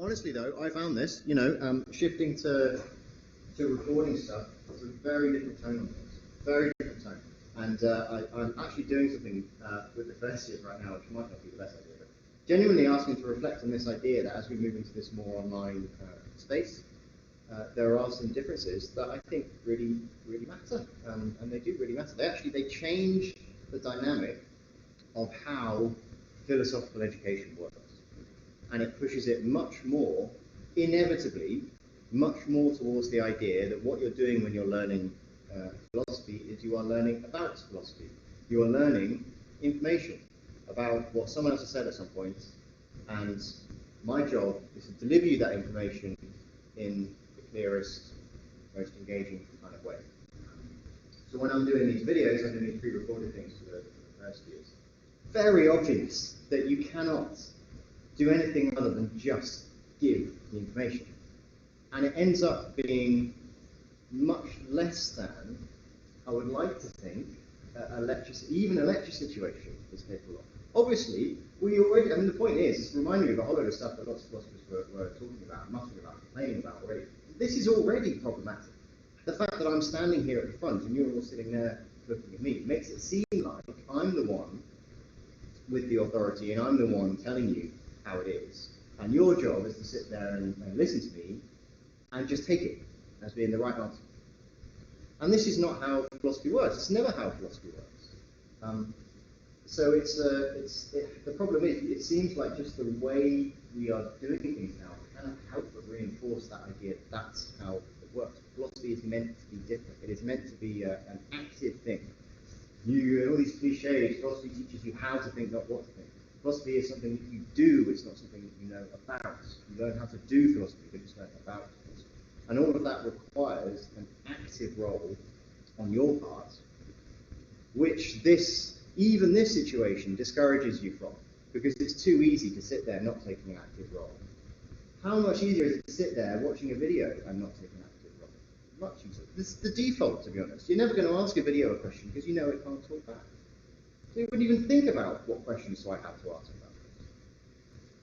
Honestly though, I found this, shifting to recording stuff, it's a very different tone on things. Very different tone. And I'm actually doing something with the first years right now, which might not be the best idea, but genuinely asking to reflect on this idea that as we move into this more online space, there are some differences that I think really matter, and they do really matter. They change the dynamic of how philosophical education works, and it pushes it much more, inevitably, much more towards the idea that what you're doing when you're learning philosophy is you are learning about philosophy. You are learning information about what someone else has said at some point, and my job is to deliver you that information in the clearest, most engaging kind of way. So when I'm doing these videos, I'm doing these pre-recorded things for the first years. Very obvious that you cannot do anything other than just give the information. And it ends up being much less than I would like to think even a lecture situation is capable of. Obviously, the point is, it's reminding me of a whole load of stuff that lots of philosophers were talking about, muttering about, complaining about already. This is already problematic. The fact that I'm standing here at the front and you're all sitting there looking at me makes it seem like I'm the one with the authority and I'm the one telling you how it is. And your job is to sit there and listen to me and just take it as being the right answer. And this is not how philosophy works. It's never how philosophy works. So the problem is, it seems like just the way we are doing things now cannot help but reinforce that idea that that's how it works. Philosophy is meant to be different. It is meant to be an active thing. All these cliches, philosophy teaches you how to think, not what to think. Philosophy is something that you do, it's not something that you know about. You learn how to do philosophy, but you just learn about philosophy. And all of that requires an active role on your part, which even this situation discourages you from, because it's too easy to sit there not taking an active role. How much easier is it to sit there watching a video and not taking an active role? Much easier. This is the default, to be honest. You're never going to ask a video a question because you know it can't talk back. So you wouldn't even think about what questions do I have to ask about this.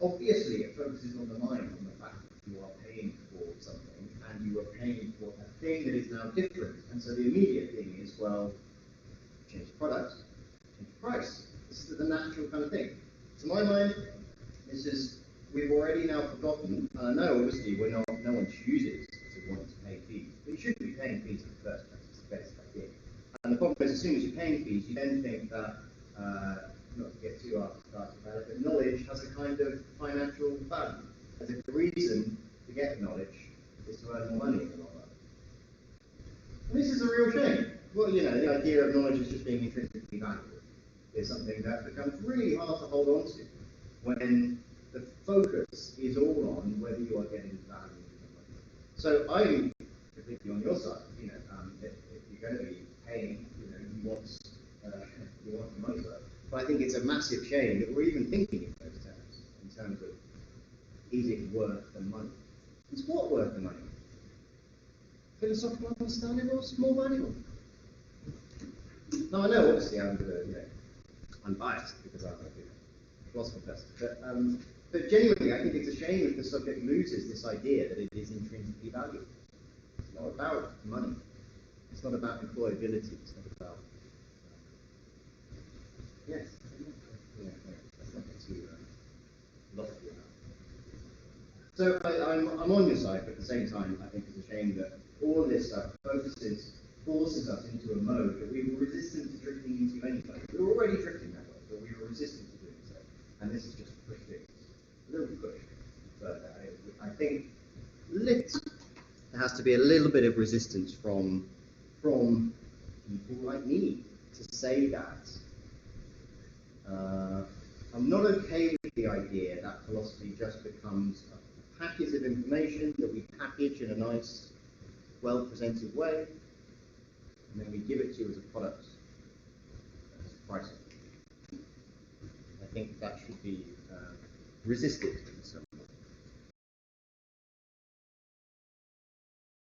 Obviously, it focuses on the mind, on the fact that you are paying for something, and you are paying for a thing that is now different. And so the immediate thing is, well, change the product, change the price. This is the natural kind of thing. To my mind, we've already now forgotten, and I know obviously no one chooses to want to pay fees, but you shouldn't be paying fees in the first place. It's the best idea. And the problem is, as soon as you're paying fees, you then think that, not to get too artificial about it, but knowledge has a kind of financial value. As if the reason to get knowledge is to earn more money in the long run. And this is a real shame. Well, the idea of knowledge as just being intrinsically valuable is something that becomes really hard to hold on to when the focus is all on whether you are getting value from money. So I'm completely on your side. If you're going to be paying, you want the money worth. But I think it's a massive shame that we're even thinking in those terms, in terms of is it worth the money? Is what worth the money? Philosophical understanding or more valuable? Now I know obviously I'm biased because I'm a philosopher person, but genuinely I think it's a shame if the subject loses this idea that it is intrinsically valuable. It's not about money. It's not about employability. It's not about yes. Yeah, that's not too lofty enough. So I'm on your side, but at the same time, I think it's a shame that all of this stuff forces us into a mode that we were resistant to drifting into anyway. We were already drifting that way, but we were resistant to doing so. And this has just pushed it a little push further. I think there has to be a little bit of resistance from people like me to say that I'm not okay with the idea that philosophy just becomes a package of information that we package in a nice, well-presented way, and then we give it to you as a product as pricing. I think that should be resisted in some